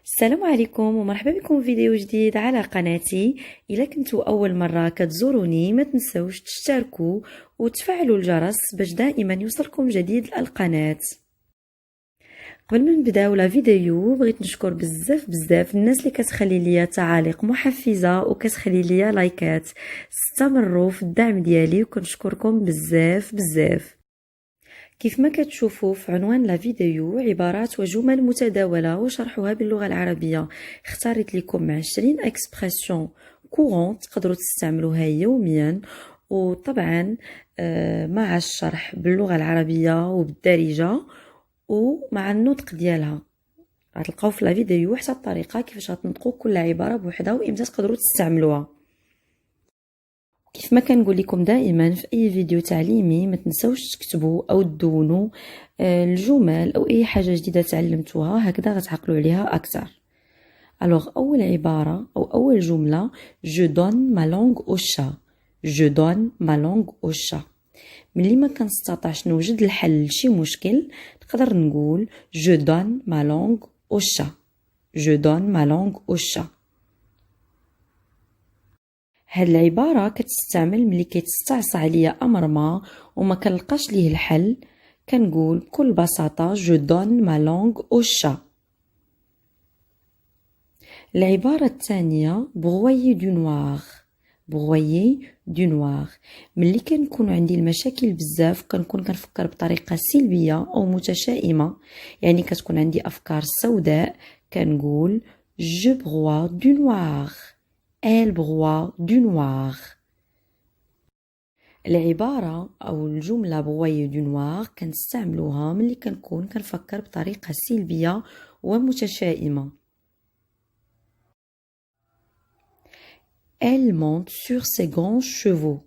السلام عليكم ومرحبا بكم في فيديو جديد على قناتي. إذا كنتوا أول مرة كتزوروني ما تنسوش تشتركوا وتفعلوا الجرس باش دائما يوصلكم جديد القناة. قبل ما نبداو لا فيديو بغيت نشكر بزاف الناس اللي كتخلي ليا تعاليق محفزه وكتخلي ليا لايكات. استمروا في الدعم ديالي وكنشكركم بزاف. كيف ما كتشوفوا في عنوان لا فيديو عبارات وجمل متداولة وشرحها باللغة العربية. اختاريت لكم 20 اكسبرسيون كورونت تقدروا تستعملوها يوميا، وطبعا مع الشرح باللغة العربية وبالدارجة ومع النطق ديالها. غتلقاو في لا فيديو حتى الطريقة كيفاش غتنطقوا كل عبارة بوحدها وامتى تقدروا تستعملوها. كيف ما كنقول لكم دائما في اي فيديو تعليمي ما تنسوش تكتبوا او تدونوا الجمل او اي حاجه جديده تعلمتوها، هكذا غتعقلوا عليها اكثر. الوغ اول عباره او اول جمله je donne ma langue au chat. je donne ma langue au chat. ملي ما كنستطعش نوجد الحل لشي مشكل نقدر نقول je donne ma langue au chat. je donne ma langue au chat. هاد العبارة كتستعمل ملي كيتستعصى عليا أمر ما وما كنلقاش ليه الحل، كنقول بكل بساطة je donne ma langue au chat. العبارة الثانية broyer du noir. broyer du noir ملي كنكون عندي المشاكل بزاف كنكون كنفكر بطريقة سلبية أو متشائمة، يعني كتكون عندي أفكار سوداء، كنقول je broie du noir. elle broie du noir. العبارة أو الجملة broyer du noir كنستعملوها ملي كنكون كنفكر بطريقة سلبية ومتشائمة. elle monte sur ses grands chevaux.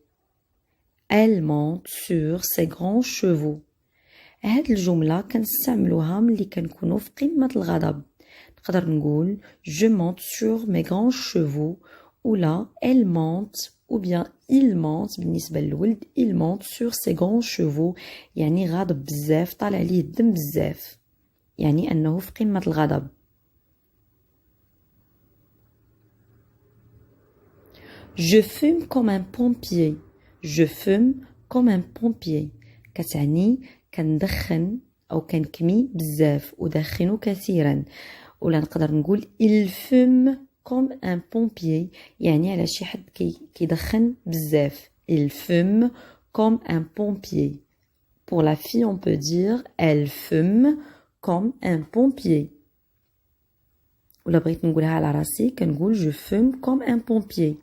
elle monte sur ses grands chevaux. هاد الجملة كنستعملوها ملي كنكونوا في قمة الغضب، نقدر نقول je monte sur mes grands chevaux ولا elle monte ou bien il monte. بالنسبة للولد il monte sur ses grands chevaux يعني غاضب بزاف، طالع عليه الدم بزاف، يعني أنه في قمة الغضب. je fume comme un pompier. je fume comme un pompier كتعني كندخن أو كنكمي بزاف، أدخن كثيرا. ولا نقدر نقول il fume comme un pompier يعني على شي حد كيدخن بزاف. il fume comme un pompier. pour la fille on peut dire elle fume comme un pompier. ولا بغيت نقولها على راسي كنقول je fume comme un pompier.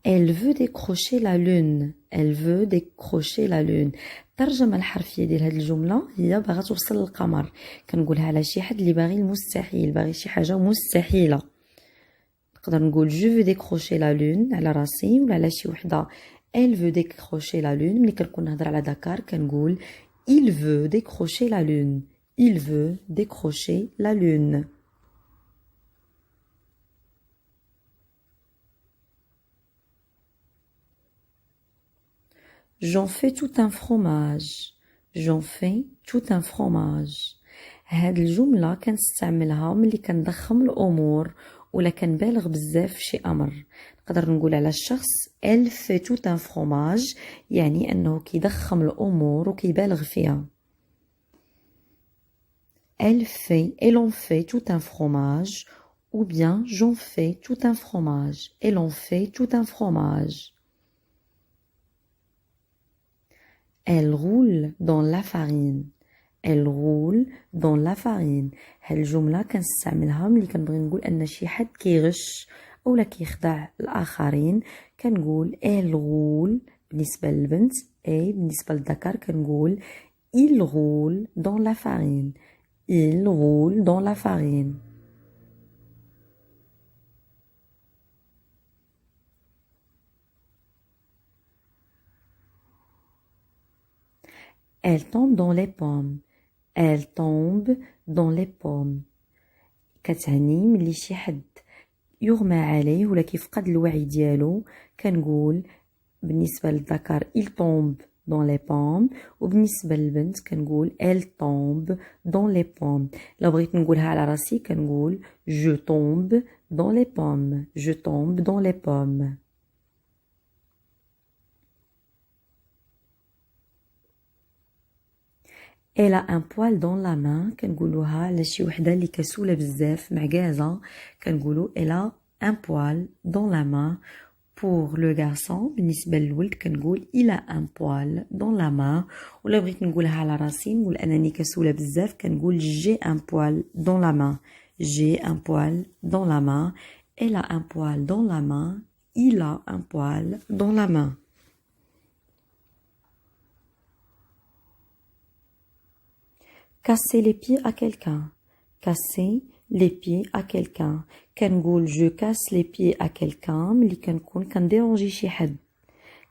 elle veut décrocher la lune. elle veut décrocher la lune. الترجمة الحرفية ديال هذه الجملة هي باغا توصل للقمر، كنقولها على شي حد اللي باغي المستحيل، باغي شي حاجة مستحيلة. نقدر نقول je veux décrocher la lune على راسي، ولا على شي وحدة elle veut décrocher la lune. ملي كنكون نهضر على دكار كنقول il veut décrocher la lune. il veut décrocher la lune. j'en fais tout un fromage. j'en fais tout un fromage. هاد الجملة كنستعملها ملي كنضخم الأمور ولا كنبالغ بزاف في شي أمر. نقدر نقول على الشخص elle fait tout un fromage يعني أنه كيضخم الأمور وكيبالغ فيها. elle en fait tout un fromage ou bien j'en fais tout un fromage. elle en fait tout un fromage. elle roule dans la farine. elle roule dans la farine. هاد الجملة كنستعملها ملي كنبغي نقول أن شي حد كيغش أولا كيخدع الآخرين، كنقول elle roule بالنسبة للبنت، أي بالنسبة للذكر كنقول il roule dans la farine. il roule dans la farine. elle tombe dans les pommes. elle tombe dans les pommes كتعني ملي شي حد يغمى عليه ولا كيفقد الوعي ديالو، كنقول بالنسبة للذكر il tombe dans les pommes. وبالنسبة للبنت كنقول elle tombe dans les pommes. لو بغيت نقولها على راسي كنقول je tombe dans les pommes. Je tombe dans les pommes. Elle a un poil dans la main. كنقولوها على شي وحدة اللي كسولة بزاف معكازة كنقولو elle a un poil dans la main. Pour le garçon بالنسبة للولد كنقول il a un poil dans la main. ولا بغيت نقولها على راسي نقول انني كسولة بزاف كنقول j'ai un poil dans la main. J'ai un poil dans la main. Elle a un poil dans la main. Il a un poil dans la main. Casser les pieds à quelqu'un. Casser les pieds à quelqu'un. كنقول je casse les pieds à quelqu'un ملي كنكون كنديرونجي شي حد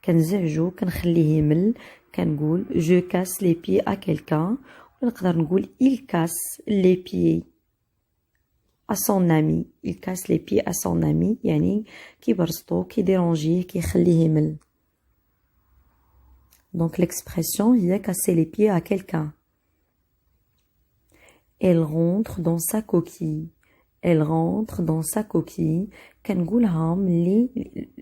كنزعجو كنخليه يمل كنقول je casse les pieds à quelqu'un. ونقدر نقول il casse les pieds à son ami. Il casse les pieds à son ami يعني كيبرسطو كيديرونجيه كيخليه يمل. Donc l'expression هي casser les pieds à quelqu'un. Elle rentre dans sa coquille. Elle rentre dans sa coquille. كنقولها ملي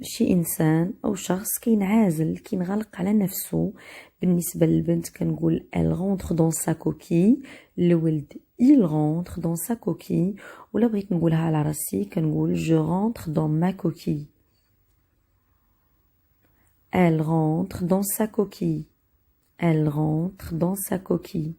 شي انسان او شخص كينعزل كينغلق على نفسه. بالنسبه للبنت كنقول elle rentre dans sa coquille. الولد il rentre dans sa coquille. ولا بغيت نقولها على راسي كنقول je rentre dans ma coquille. Elle rentre dans sa coquille. Elle rentre dans sa coquille.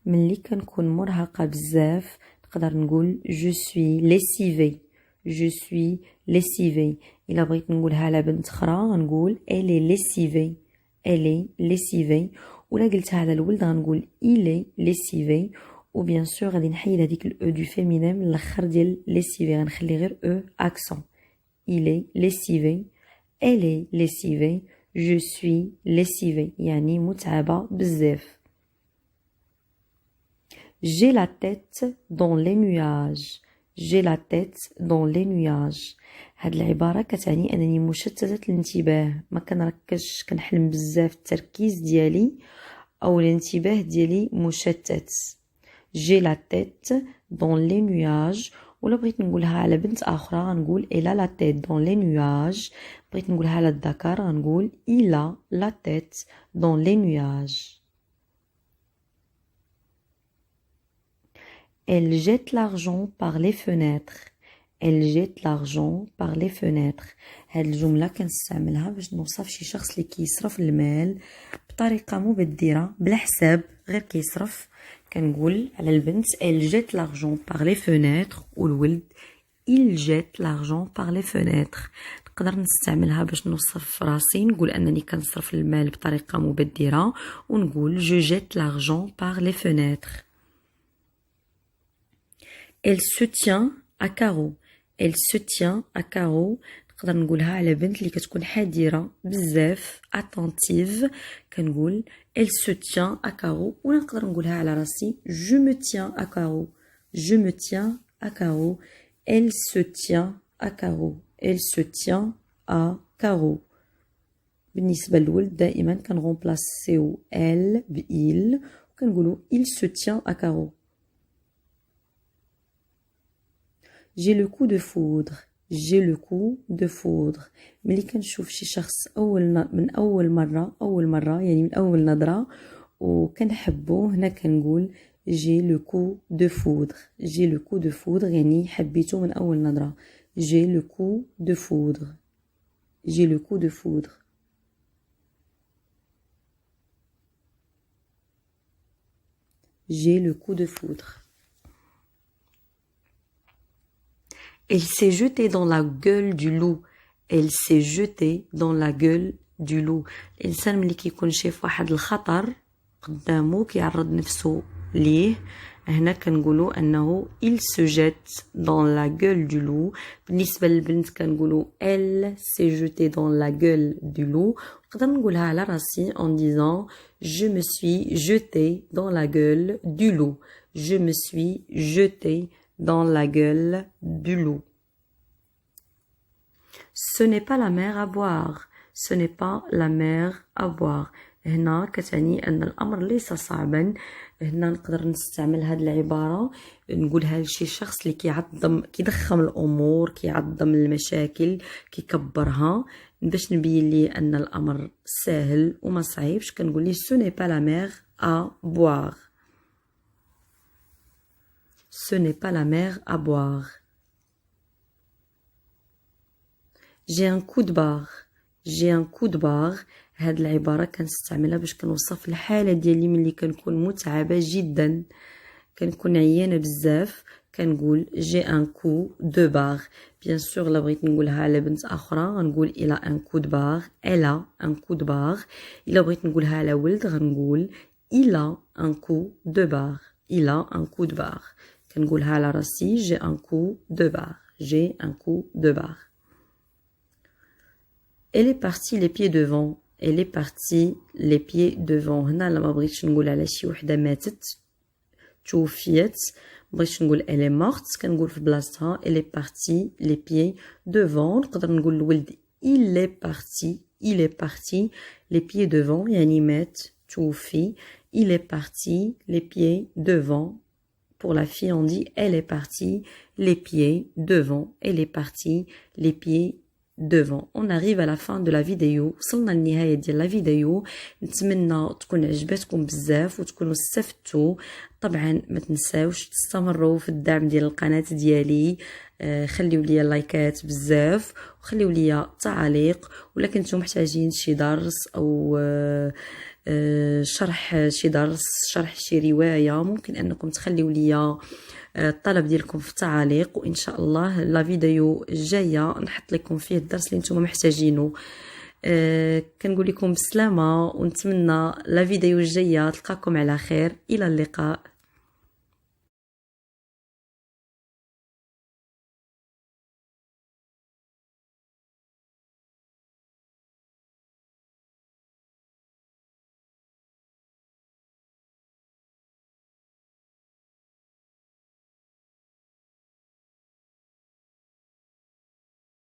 ملي كنكون مرهقة بزاف نقدر نقول je suis lessivée. Je suis lessivée. إلا بغيت نقولها على بنت أخرى غنقول elle est lessivée. Elle est lessivée. ولا قلتها على الولد غنقول il est lessivé. و bien sûr غادي نحيد هذيك ال du féminin من الاخر ديال lessivé غنخلي غير accent. Il est lessivé. Elle est lessivée. Je suis lessivée يعني متعبة بزاف. J'ai la tête dans les nuages. J'ai la tête dans les nuages. هاد العبارة كتعني أنني مشتتة الانتباه ما كنركزش كنحلم بزاف التركيز ديالي أو الانتباه ديالي مشتت. J'ai la tête dans les nuages. ولا بغيت نقولها على بنت أخرى غنقول elle a la tête dans les nuages. بغيت نقولها على الذكر غنقول il a la tête dans les nuages. Elle jette l'argent par les fenêtres. Elle jette l'argent par les fenêtres. هاد الجملة كنستعملها باش نوصف شي شخص اللي كيصرف المال بطريقة مبذرة بلا حساب غير كيصرف. كنقول على البنت elle jette l'argent par les fenêtres والولد il jette l'argent par les fenêtres. نقدر نستعملها باش نوصف راسي نقول أنني كنصرف المال بطريقة مبذرة ونقول je jette l'argent par les fenêtres. Elle se tient à carreau. Elle se tient à carreau. نقدر نقولها على بنت اللي كتكون حذرة بزاف attentive كنقول elle se tient à carreau. ولا نقدر نقولها على راسي je me tiens à carreau. Je me tiens à carreau. Elle se tient à carreau. Elle se tient à carreau. بالنسبة للولد دائما كنغومبلاسيو elle بإل وكنقولو il se tient à carreau. J'ai le coup de foudre. J'ai le coup de foudre. ملي كنشوف شي شخص من أول مرة يعني من أول نظرة وكنحبو هنا كنقول j'ai le coup de foudre. J'ai le coup de foudre يعني حبيتو من أول نظرة. J'ai le coup de foudre. J'ai le coup de foudre. J'ai le coup de foudre. Elle s'est jetée dans la gueule du loup. Elle s'est jetée dans la gueule du loup. الإنسان ملي كيكون شايف واحد الخطر قدامه كيعرض نفسه ليه هنا كنقولوا أنه il se jette dans la gueule du loup. بالنسبة للبنت كنقولوا elle s'est jetée dans la gueule du loup. نقدر نقولها على راسي en disant je me suis jetée dans la gueule du loup. Je me suis jetée dans la gueule du loup. Ce n'est pas la mer à boire. ce n'est pas la mer à boire. هنا كتعني أن الأمر ليس صعبا. هنا نقدر نستعمل هذه العبارة نقولها لشي شخص اللي كيضخم الأمور، كيعظم المشاكل، كيكبرها، باش نبين ليه أن الأمر سهل وما صعيبش كنقول ليه ce n'est pas la mer à boire. Ce n'est pas la mer à boire. J'ai un coup de barre. J'ai un coup de barre. هاد العبارة كنستعملها باش كنوصف الحالة ديالي ملي كنكون متعبة جدا، كنكون عيانة بزاف، كنقول j'ai un coup de barre. bien sûr لا بغيت نقولها على بنت اخرى غنقول il a un coup de barre. elle a un coup de barre. الا بغيت نقولها على ولد غنقول il a un coup de barre. il a un coup de barre. كنقولها على راسي j'ai un coup de barre. j'ai un coup de barre. elle est partie les pieds devant. elle est partie les pieds devant. هنا لما بغيتش نقول على شي وحده ماتت توفيت، بغيتش نقول elle est morte كنقول في بلاصتها elle est partie les pieds devant. نقدر نقول للولد il est parti. il est parti les pieds devant يعني مات توفي. il est parti les pieds devant. pour la fille on dit elle est partie les pieds devant. elle est partie les pieds devant. On arrive à la fin de la vidéo. وصلنا للنهاية ديال لا فيديو. نتمنى تكون عجبتكم بزاف وتكونوا استفدتوا. طبعا ما تنساوش تستمروا في الدعم ديال القناة ديالي. خليوا لي لايكات بزاف وخليوا لي تعاليق. ولا كنتم محتاجين شي درس او شرح شي درس، شرح شي رواية، ممكن انكم تخليوا لي الطلب ديالكم في التعاليق، وان شاء الله لا فيديو الجايه نحط لكم فيه الدرس اللي نتوما محتاجينه. كنقول لكم بالسلامه ونتمنى لا فيديو الجايه تلقاكم على خير. الى اللقاء.